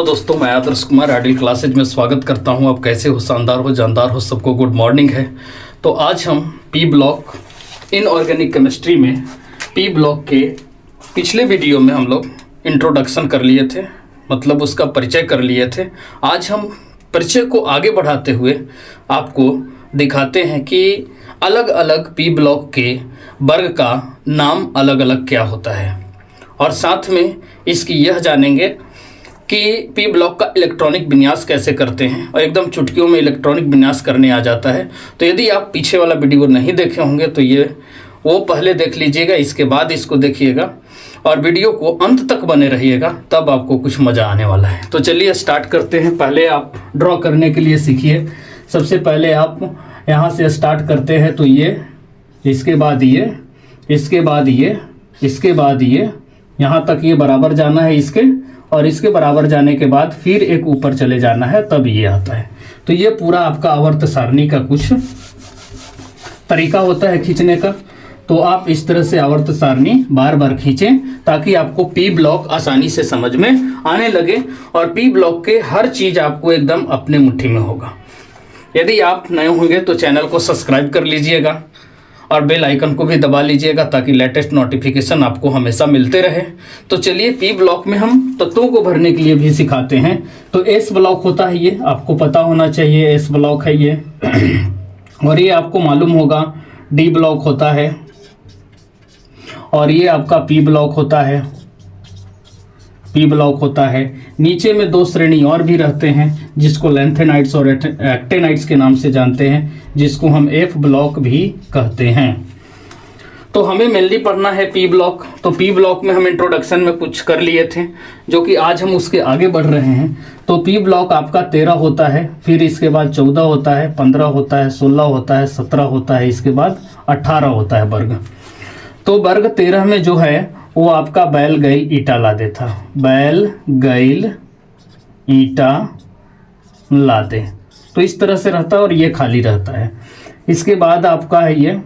Hello दोस्तों, मैं Adarsh Kumar ideal classes में स्वागत करता हूं। आप कैसे हो? शानदार हो, जानदार हो, सबको गुड मॉर्निंग है। तो आज हम पी ब्लॉक इनऑर्गेनिक केमिस्ट्री में पी ब्लॉक के पिछले वीडियो में हम लोग इंट्रोडक्शन कर लिए थे, मतलब उसका परिचय कर लिए थे। आज हम परिचय को आगे बढ़ाते हुए आपको दिखाते हैं कि अलग अलग पी ब्लॉक के वर्ग का नाम अलग अलग क्या होता है, और साथ में इसकी यह जानेंगे कि पी ब्लॉक का इलेक्ट्रॉनिक विन्यास कैसे करते हैं, और एकदम चुटकियों में इलेक्ट्रॉनिक विन्यास करने आ जाता है। तो यदि आप पीछे वाला वीडियो नहीं देखे होंगे तो ये वो पहले देख लीजिएगा, इसके बाद इसको देखिएगा और वीडियो को अंत तक बने रहिएगा, तब आपको कुछ मज़ा आने वाला है। तो चलिए स्टार्ट करते हैं। पहले आप ड्रॉ करने के लिए सीखिए। सबसे पहले आप यहाँ से स्टार्ट करते हैं, तो ये, इसके बाद ये, इसके बाद ये, इसके बाद ये, यहाँ तक ये बराबर जाना है इसके, और इसके बराबर जाने के बाद फिर एक ऊपर चले जाना है, तब ये आता है। तो ये पूरा आपका आवर्त सारणी का कुछ तरीका होता है खींचने का। तो आप इस तरह से आवर्त सारणी बार बार खींचें ताकि आपको पी ब्लॉक आसानी से समझ में आने लगे, और पी ब्लॉक के हर चीज़ आपको एकदम अपने मुट्ठी में होगा। यदि आप नए होंगे तो चैनल को सब्सक्राइब कर लीजिएगा और बेल आइकन को भी दबा लीजिएगा ताकि लेटेस्ट नोटिफिकेशन आपको हमेशा मिलते रहे। तो चलिए, पी ब्लॉक में हम तत्वों को भरने के लिए भी सिखाते हैं। तो एस ब्लॉक होता है, ये आपको पता होना चाहिए, एस ब्लॉक है ये। और ये आपको मालूम होगा डी ब्लॉक होता है, और ये आपका पी ब्लॉक होता है, पी ब्लॉक होता है। नीचे में दो श्रेणी और भी रहते हैं जिसको लैंथेनाइट्स और एक्टेनाइट्स के नाम से जानते हैं, जिसको हम एफ ब्लॉक भी कहते हैं। तो हमें मेनली पढ़ना है पी ब्लॉक। तो पी ब्लॉक में हम इंट्रोडक्शन में कुछ कर लिए थे, जो कि आज हम उसके आगे बढ़ रहे हैं। तो पी ब्लॉक आपका 13 होता है, फिर इसके बाद 14 होता है, 15 होता है, 16 होता है, 17 होता है, इसके बाद 18 होता है वर्ग। तो वर्ग 13 में जो है वो आपका बैल गैल ईटा लादे था, बैल गैल ईटा लादे। तो इस तरह से रहता है, और ये खाली रहता है। इसके बाद आपका है ये,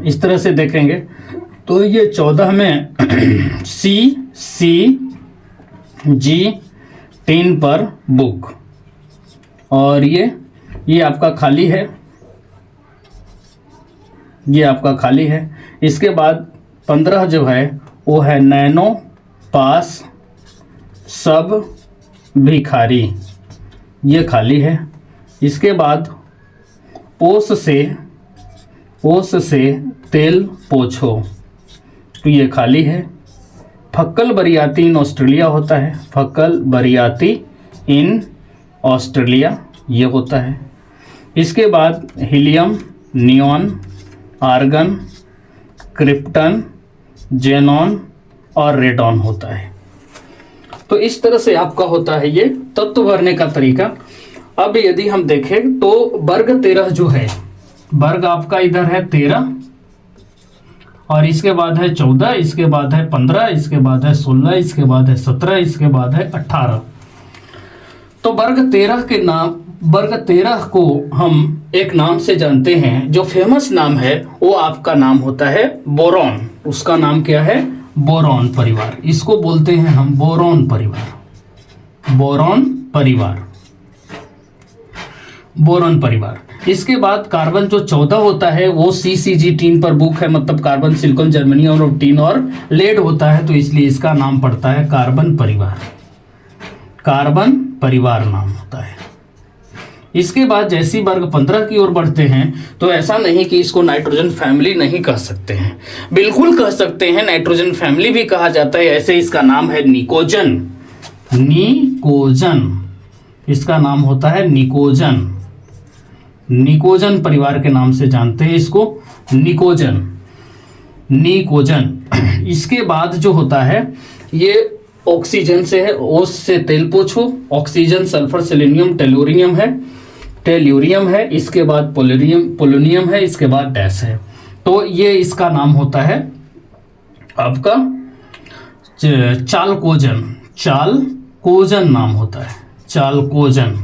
इस तरह से देखेंगे तो ये 14 में सी जी 3 पर बुक, और ये आपका खाली है, ये आपका खाली है। इसके बाद 15 जो है वो है नैनो पास सब भिखारी, ये खाली है। इसके बाद ओस से तेल पोछो, तो ये खाली है। फक्कल बरियाती इन ऑस्ट्रेलिया होता है, फक्कल बरियाती इन ऑस्ट्रेलिया ये होता है। इसके बाद helium, neon, argon, krypton, xenon और रेडॉन होता है। तो इस तरह से आपका होता है ये तत्व भरने का तरीका। अब यदि हम देखें तो वर्ग 13 जो है, वर्ग आपका इधर है 13, और इसके बाद है 14, इसके बाद है 15, इसके बाद है 16, इसके बाद है 17, इसके बाद है 18। तो वर्ग 13 के नाम, वर्ग 13 को हम एक नाम से जानते हैं, जो फेमस नाम है वो आपका नाम होता है बोरॉन। उसका नाम क्या है? बोरॉन परिवार। इसको बोलते हैं हम बोरॉन परिवार, बोरॉन परिवार, बोरॉन परिवार। इसके बाद कार्बन जो 14 होता है वो CCG 3 पर बुक है, मतलब कार्बन, सिलिकॉन, जर्मेनियम और टीन और लेड होता है, तो इसलिए इसका नाम पड़ता है कार्बन परिवार, कार्बन परिवार नाम होता है। इसके बाद जैसी वर्ग 15 की ओर बढ़ते हैं तो ऐसा नहीं कि इसको नाइट्रोजन फैमिली नहीं कह सकते हैं, बिल्कुल कह सकते हैं, नाइट्रोजन फैमिली भी कहा जाता है। ऐसे इसका नाम है निकोजन, निकोजन, इसका नाम होता है निकोजन, निकोजन परिवार के नाम से जानते हैं इसको, निकोजन, निकोजन। इसके बाद जो होता है ये ऑक्सीजन से है, ओस से तेल पोछो, ऑक्सीजन, सल्फर, सेलेनियम, टेलुरियम है, टेल्यूरियम है, इसके बाद पोलोनियम है, इसके बाद डैश है। तो ये इसका नाम होता है आपका चालकोजन, चालकोजन नाम होता है, चालकोजन,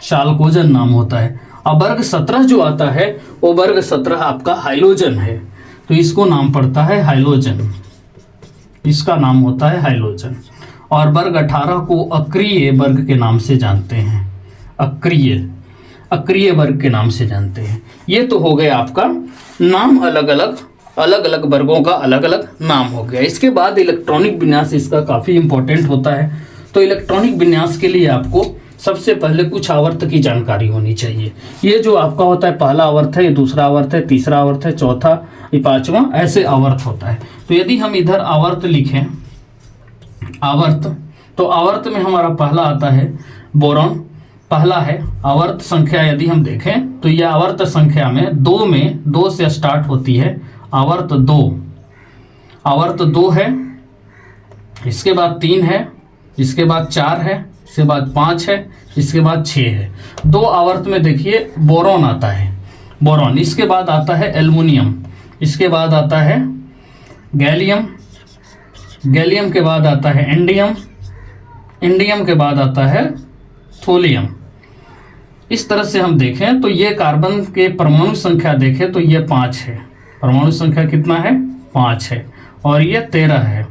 चालकोजन नाम होता है। अब वर्ग 17 जो आता है वो वर्ग 17 आपका हाइलोजन है, तो इसको नाम पड़ता है हाइलोजन, इसका नाम होता है हाइलोजन। और वर्ग 18 को अक्रिय वर्ग के नाम से जानते हैं। अक्रिय वर्ग के नाम से जानते हैं। ये तो हो गया आपका नाम, अलग अलग वर्गों का अलग अलग नाम हो गया। इसके बाद इलेक्ट्रॉनिक विन्यास इसका काफ़ी इंपॉर्टेंट होता है। तो इलेक्ट्रॉनिक विन्यास के लिए आपको सबसे पहले कुछ आवर्त की जानकारी होनी चाहिए। ये जो आपका होता है पहला आवर्त है, ये दूसरा आवर्त है, तीसरा आवर्त है, चौथा, ये पांचवा, ऐसे आवर्त होता है। तो यदि हम इधर आवर्त लिखें, आवर्त, तो आवर्त में हमारा पहला आता है बोरॉन, पहला है। आवर्त संख्या यदि हम देखें तो यह आवर्त संख्या में दो से स्टार्ट होती है। आवर्त दो है, इसके बाद 3 है, इसके बाद 4 है, इसके बाद 5 है, इसके बाद 6 है। 2 आवर्त में देखिए बोरॉन आता है, बोरॉन। इसके बाद आता है एल्युमिनियम, इसके बाद आता है गैलियम, गैलियम के बाद आता है इंडियम, इंडियम के बाद आता है थोलियम। इस तरह से हम देखें तो ये कार्बन के परमाणु संख्या देखें तो ये 5 है। परमाणु संख्या कितना है? 5 है। और ये 13 है।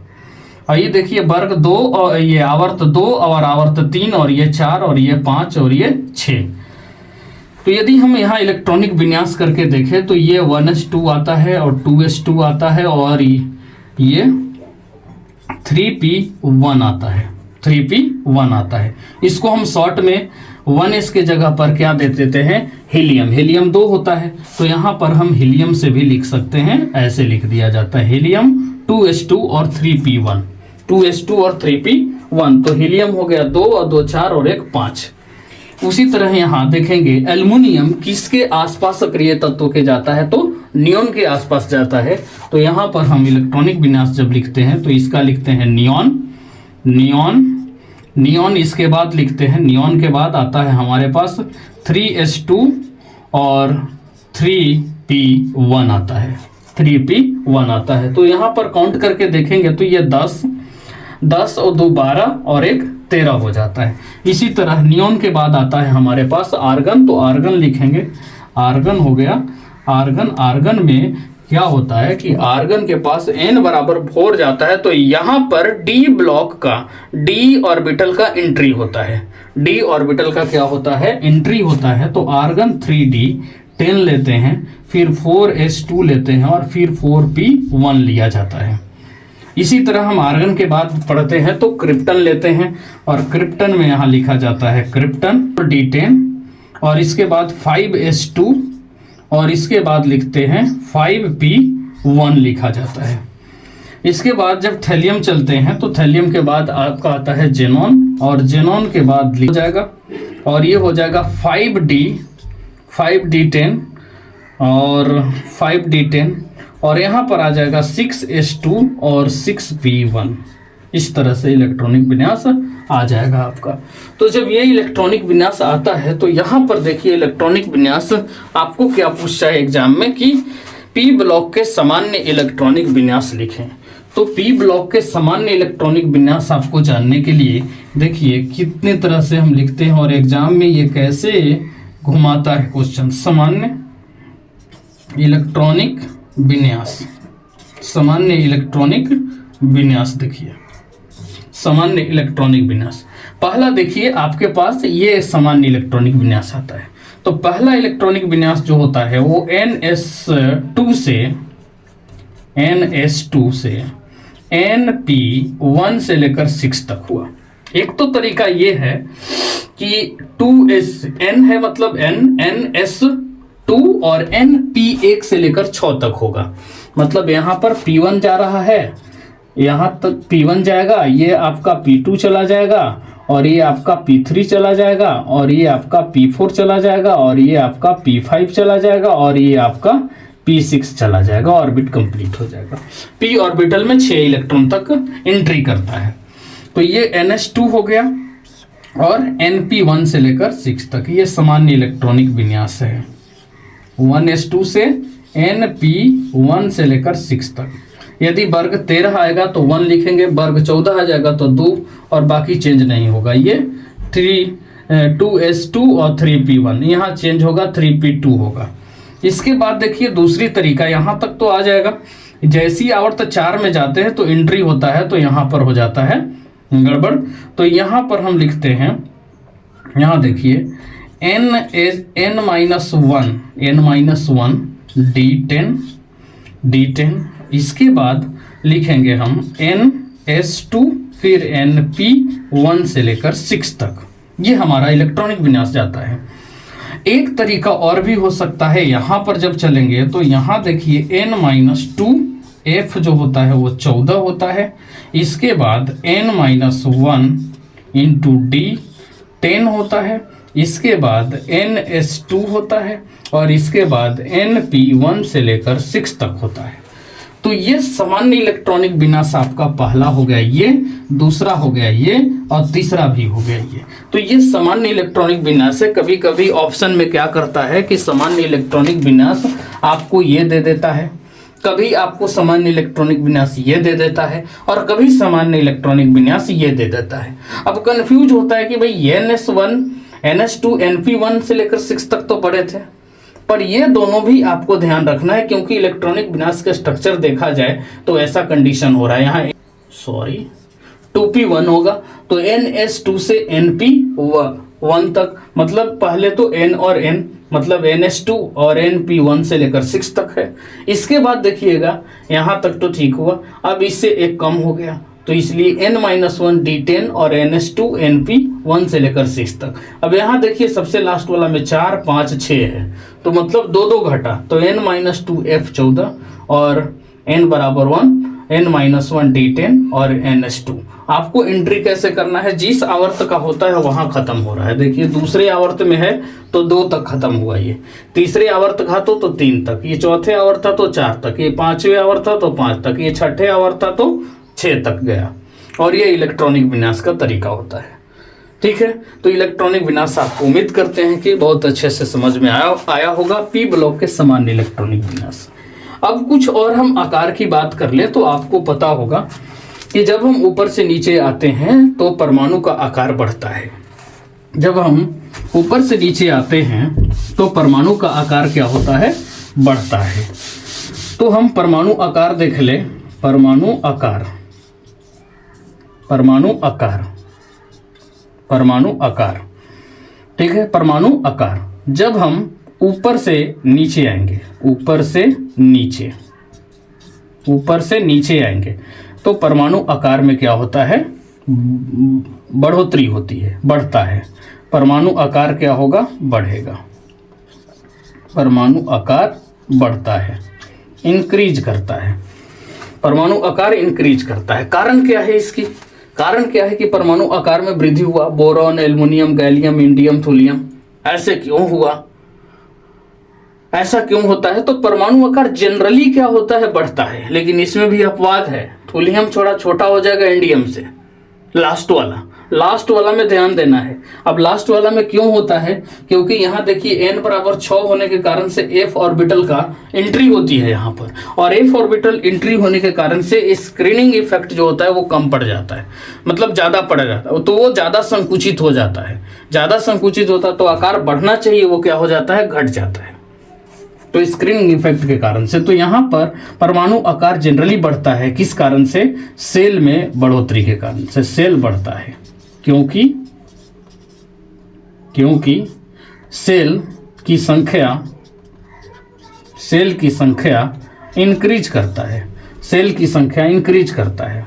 और ये देखिए वर्ग 2 और ये आवर्त 2 और आवर्त 3 और ये 4 और ये 5 और ये 6। तो यदि हम यहाँ इलेक्ट्रॉनिक विन्यास करके देखें तो ये 1s2 आता है और 2s2 आता है और ये 3p1 आता है, 3p1 आता है। इसको हम शॉर्ट में 1s के जगह पर क्या दे देते हैं? हीलियम। हीलियम 2 होता है तो यहाँ पर हम हीलियम से भी लिख सकते हैं, ऐसे लिख दिया जाता है हीलियम 2s2 और 3p1, 2s2 और 3p1। तो हीलियम हो गया 2 और 2 4 और 1 5। उसी तरह यहाँ देखेंगे एल्युमिनियम किसके आसपास सक्रिय तत्व के जाता है? तो नियॉन के आसपास जाता है। तो यहाँ पर हम इलेक्ट्रॉनिक विन्यास जब लिखते हैं तो इसका लिखते हैं नियॉन, नियॉन, नियॉन। इसके बाद लिखते हैं, नियॉन के बाद आता है हमारे पास 3s2 और 3p1 आता है, 3p1 आता है। तो यहाँ पर काउंट करके देखेंगे तो ये 10 और 2 12 और 1 13 हो जाता है। इसी तरह नियॉन के बाद आता है हमारे पास आर्गन। तो आर्गन लिखेंगे, आर्गन हो गया आर्गन। आर्गन में क्या होता है कि आर्गन के पास n बराबर 4 जाता है तो यहाँ पर d ब्लॉक का, d ऑर्बिटल का एंट्री होता है। d ऑर्बिटल का क्या होता है? एंट्री होता है। तो आर्गन 3d10 लेते हैं, फिर 4s2 लेते हैं और फिर 4p1 लिया जाता है। इसी तरह हम आर्गन के बाद पढ़ते हैं तो क्रिप्टन लेते हैं और क्रिप्टन में यहाँ लिखा जाता है क्रिप्टन d10 और इसके बाद 5s2 और इसके बाद लिखते हैं 5p1 लिखा जाता है। इसके बाद जब थैलियम चलते हैं तो थैलियम के बाद आपका आता है जेनॉन और जेनॉन के बाद लिखा जाएगा और ये हो जाएगा 5d10 और 5d10 और यहाँ पर आ जाएगा 6s2 और 6p1। इस तरह से इलेक्ट्रॉनिक विन्यास आ जाएगा आपका। तो जब ये इलेक्ट्रॉनिक विन्यास आता है तो यहाँ पर देखिए इलेक्ट्रॉनिक विन्यास आपको क्या पूछता है एग्जाम में कि पी ब्लॉक के सामान्य इलेक्ट्रॉनिक विन्यास लिखें। तो पी ब्लॉक के सामान्य इलेक्ट्रॉनिक विन्यास आपको जानने के लिए देखिए कितने तरह से हम लिखते हैं और एग्जाम में ये कैसे घुमाता है क्वेश्चन। सामान्य इलेक्ट्रॉनिक विन्यास, सामान्य इलेक्ट्रॉनिक विन्यास देखिए, सामान्य इलेक्ट्रॉनिक विन्यास। पहला देखिए आपके पास ये सामान्य इलेक्ट्रॉनिक विन्यास आता है। तो पहला इलेक्ट्रॉनिक विन्यास जो होता है वो NS2 से NP1 से लेकर 6 तक हुआ। एक तो तरीका ये है कि 2n है मतलब NS2 और NP1 से लेकर 6 तक होगा। मतलब यहाँ पर P1 जा रहा है, यहाँ तक P1 जाएगा, ये आपका P2 चला जाएगा और ये आपका P3 चला जाएगा और ये आपका P4 चला जाएगा और ये आपका P5 चला जाएगा और ये आपका P6 चला जाएगा। ऑर्बिट कंप्लीट हो जाएगा। P ऑर्बिटल में 6 इलेक्ट्रॉन तक एंट्री करता है। तो ये NS2 हो गया और NP1 से लेकर 6 तक ये सामान्य इलेक्ट्रॉनिक विन्यास है। 1s2 से NP1 से लेकर 6 तक। यदि वर्ग 13 आएगा तो 1 लिखेंगे, वर्ग 14 आ जाएगा तो 2 और बाकी चेंज नहीं होगा। ये 2s2 और 3p1 यहाँ चेंज होगा, 3p2 होगा। इसके बाद देखिए दूसरी तरीका, यहाँ तक तो आ जाएगा। जैसी आवर्त 4 में जाते हैं तो एंट्री होता है तो यहाँ पर हो जाता है गड़बड़। तो यहाँ पर हम लिखते हैं, यहाँ देखिए n माइनस वन D10, इसके बाद लिखेंगे हम NS2, फिर NP1 से लेकर 6 तक। ये हमारा इलेक्ट्रॉनिक विन्यास जाता है। एक तरीका और भी हो सकता है, यहाँ पर जब चलेंगे तो यहाँ देखिए N-2F जो होता है वो 14 होता है, इसके बाद N-1 इंटू D 10 होता है, इसके बाद NS2 होता है, और इसके बाद NP1 से लेकर 6 तक होता है। तो ये सामान्य इलेक्ट्रॉनिक विन्यास आपका पहला हो गया, ये दूसरा हो गया ये, और तीसरा भी हो गया ये। तो ये सामान्य इलेक्ट्रॉनिक विन्यास है। कभी कभी ऑप्शन में क्या करता है कि सामान्य इलेक्ट्रॉनिक विन्यास आपको ये दे देता है, कभी आपको सामान्य इलेक्ट्रॉनिक विन्यास ये दे देता है, और कभी सामान्य इलेक्ट्रॉनिक विन्यास ये दे देता है। अब कंफ्यूज होता है कि भाई NS1, NS2, NP1 से लेकर 6 तक तो पढ़े थे, पर ये दोनों भी आपको ध्यान रखना है, क्योंकि इलेक्ट्रॉनिक विन्यास का स्ट्रक्चर देखा जाए तो ऐसा कंडीशन हो रहा है यहाँ 2P1 होगा, तो NS2 से NP1 तक, मतलब पहले तो N और N, मतलब NS2 और NP1 से लेकर 6 तक है। इसके बाद देखिएगा यहाँ तक तो ठीक हुआ, अब इससे एक कम हो गया, तो इसलिए N-1 D10 और NS2 NP1 से लेकर 6 तक। अब यहाँ देखिए सबसे लास्ट वाला में 4, 5, 6 है, तो मतलब 2 घटा, तो N-2F 14 और N बराबर 1, N-1 D10 और NS2। आपको एंट्री कैसे करना है, जिस आवर्त का होता है वहाँ खत्म हो रहा है। देखिए दूसरे आवर्त में है तो 2 तक खत्म हुआ, ये तीसरे आवर्त था तो 3 तक, ये चौथे आवर्त था तो 4 तक, ये पांचवें आवर्त था तो 5 तक, ये छठे आवर्त था तो 6 तक गया। और ये इलेक्ट्रॉनिक विन्यास का तरीका होता है। ठीक है, तो इलेक्ट्रॉनिक विन्यास आपको उम्मीद करते हैं कि बहुत अच्छे से समझ में आया होगा, पी ब्लॉक के सामान्य इलेक्ट्रॉनिक विन्यास। अब कुछ और हम आकार की बात कर ले तो आपको पता होगा कि जब हम ऊपर से नीचे आते हैं तो परमाणु का आकार बढ़ता है। जब हम ऊपर से नीचे आते हैं तो परमाणु का आकार क्या होता है, बढ़ता है। तो हम परमाणु आकार देख ले, परमाणु आकार, ठीक है। परमाणु आकार जब हम ऊपर से नीचे आएंगे, ऊपर से नीचे आएंगे तो परमाणु आकार में क्या होता है, बढ़ोतरी होती है, बढ़ता है। परमाणु आकार क्या होगा, बढ़ेगा। परमाणु आकार बढ़ता है, इंक्रीज करता है। परमाणु आकार इंक्रीज करता है। कारण क्या है इसकी, कारण क्या है कि परमाणु आकार में वृद्धि हुआ। बोरॉन, एल्युमिनियम, गैलियम, इंडियम, थोलियम, ऐसे क्यों हुआ, ऐसा क्यों होता है? तो परमाणु आकार जनरली क्या होता है, बढ़ता है, लेकिन इसमें भी अपवाद है। थोलियम थोड़ा छोटा हो जाएगा इंडियम से, लास्ट वाला में ध्यान देना है। अब लास्ट वाला में क्यों होता है, क्योंकि यहाँ देखिए n बराबर 6 होने के कारण से f ऑर्बिटल का एंट्री होती है यहाँ पर, और f ऑर्बिटल एंट्री होने के कारण से स्क्रीनिंग इफेक्ट जो होता है वो कम पड़ जाता है, मतलब ज़्यादा पड़ जाता है, तो वो ज़्यादा संकुचित हो जाता है। ज़्यादा संकुचित होता है तो आकार बढ़ना चाहिए, वो क्या हो जाता है, घट जाता है, तो स्क्रीनिंग इफेक्ट के कारण से। तो यहाँ पर परमाणु आकार जनरली बढ़ता है, किस कारण से, सेल में बढ़ोतरी के कारण से सेल बढ़ता है, क्योंकि सेल की संख्या इंक्रीज करता है, सेल की संख्या इंक्रीज करता है,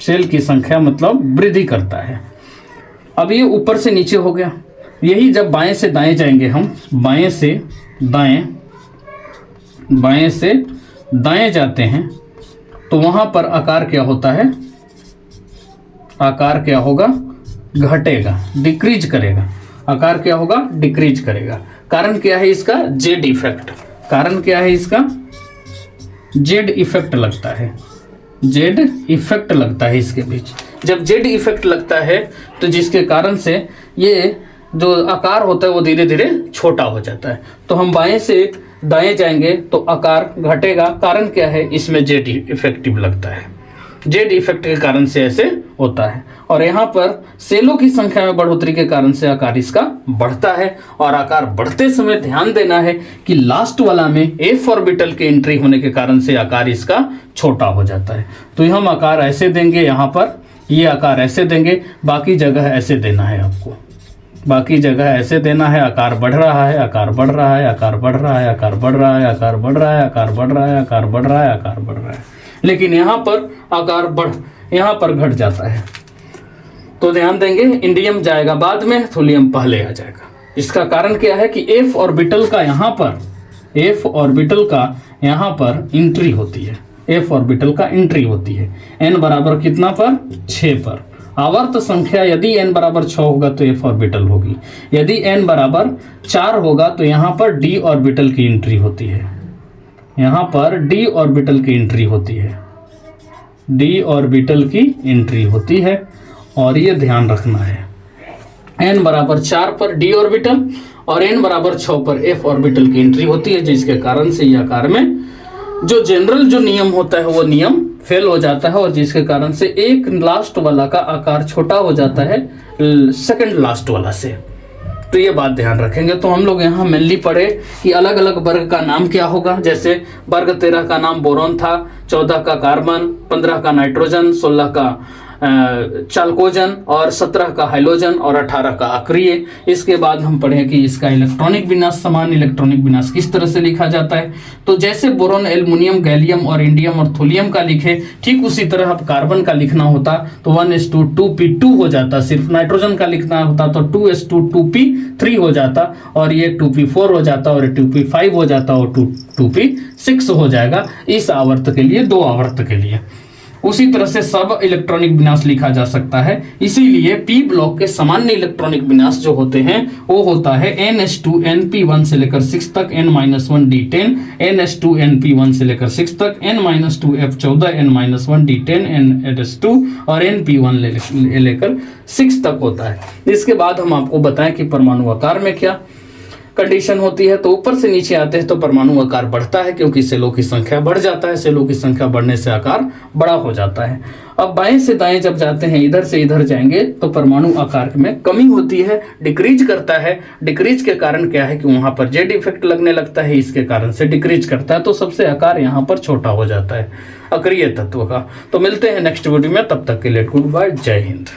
सेल की संख्या मतलब वृद्धि करता है। अब ये ऊपर से नीचे हो गया, यही जब बाएं से दाएं जाएंगे हम, बाएं से दाएं जाते हैं तो वहां पर आकार क्या होता है, आकार क्या होगा, घटेगा, डिक्रीज करेगा। आकार क्या होगा, डिक्रीज करेगा। कारण क्या है इसका, जेड इफेक्ट। कारण क्या है इसका, जेड इफेक्ट लगता है, जेड इफेक्ट लगता है इसके बीच। जब जेड इफेक्ट लगता है तो जिसके कारण से ये जो आकार होता है वो धीरे धीरे छोटा हो जाता है। तो हम बाएं से दाएं जाएंगे तो आकार घटेगा। कारण क्या है, इसमें जेड इफेक्टिव लगता है, जेड इफेक्ट के कारण से ऐसे होता है। और यहाँ पर सेलों की संख्या में बढ़ोतरी के कारण से आकार इसका बढ़ता है। और आकार बढ़ते समय ध्यान देना है कि लास्ट वाला में एफ ऑर्बिटल के एंट्री होने के कारण से आकार इसका छोटा हो जाता है। तो हम आकार ऐसे देंगे यहाँ पर ये आकार ऐसे देंगे, बाकी जगह ऐसे देना है आपको, बाकी जगह ऐसे देना है। आकार बढ़ रहा है, आकार बढ़ रहा है, आकार बढ़ रहा है, आकार बढ़ रहा है, आकार बढ़ रहा है, आकार बढ़ रहा है, आकार बढ़ रहा है, आकार बढ़ रहा है। लेकिन यहाँ पर आकार यहाँ पर घट जाता है, तो ध्यान देंगे इंडियम जाएगा बाद में, थोलियम पहले आ जाएगा। इसका कारण क्या है कि एफ ऑर्बिटल का यहाँ पर एंट्री होती है, एफ ऑर्बिटल का एंट्री होती है। n बराबर कितना पर 6 पर। आवर्त संख्या यदि n बराबर 6 होगा तो f ऑर्बिटल होगी, यदि n बराबर 4 होगा तो यहाँ पर d ऑर्बिटल की एंट्री होती है, यहाँ पर d ऑर्बिटल की एंट्री होती है, d ऑर्बिटल की एंट्री होती है। और ये ध्यान रखना है, n बराबर 4 पर d ऑर्बिटल और n बराबर 6 पर f ऑर्बिटल की एंट्री होती है, जिसके कारण से ये आकार में जो जनरल जो नियम होता है वो नियम फेल हो जाता है, और जिसके कारण से एक लास्ट वाला का आकार छोटा हो जाता है सेकंड लास्ट वाला से। तो ये बात ध्यान रखेंगे। तो हम लोग यहाँ मेनली पढ़े कि अलग अलग वर्ग का नाम क्या होगा। जैसे वर्ग 13 का नाम बोरॉन था, 14 का कार्बन, 15 का नाइट्रोजन, 16 का चाल्कोजन और 17 का हाइलोजन और 18 का अक्रिय। इसके बाद हम पढ़े कि इसका इलेक्ट्रॉनिक विन्यास, समान इलेक्ट्रॉनिक विन्यास किस तरह से लिखा जाता है। तो जैसे बोरोन, एल्युमिनियम, गैलियम और इंडियम और थोलियम का लिखे, ठीक उसी तरह अब कार्बन का लिखना होता तो 1:2p2 हो जाता। सिर्फ नाइट्रोजन का लिखना होता तो 2:2p3 हो जाता, और ये 2p4 हो जाता, और 2p5 हो जाता, और 2p6 हो जाएगा इस आवर्त के लिए, 2 आवर्त के लिए। उसी तरह से सब इलेक्ट्रॉनिक विन्यास लिखा जा सकता है। इसीलिए पी ब्लॉक के सामान्य इलेक्ट्रॉनिक विन्यास जो होते हैं वो होता है NH2np1 से लेकर 6 तक, n-1d10, NH2np1 से लेकर 6 तक, n-2f14, n-1d10, NH2 और np1 लेकर 6 तक होता है। इसके बाद हम आपको बताएं कि परमाणु आकार में क्या कंडीशन होती है। तो ऊपर से नीचे आते हैं तो परमाणु आकार बढ़ता है, क्योंकि सेलों की संख्या बढ़ जाता है, सेलों की संख्या बढ़ने से आकार बड़ा हो जाता है। अब बाएं से दाएं जब जाते हैं, इधर से इधर जाएंगे तो परमाणु आकार में कमी होती है, डिक्रीज करता है। डिक्रीज के कारण क्या है कि वहां पर जेड इफेक्ट लगने लगता है, इसके कारण से डिक्रीज करता है, तो सबसे आकार यहाँ पर छोटा हो जाता है अक्रिय तत्व का। तो मिलते हैं नेक्स्ट वीडियो में, तब तक के लिए गुड बाय, जय हिंद।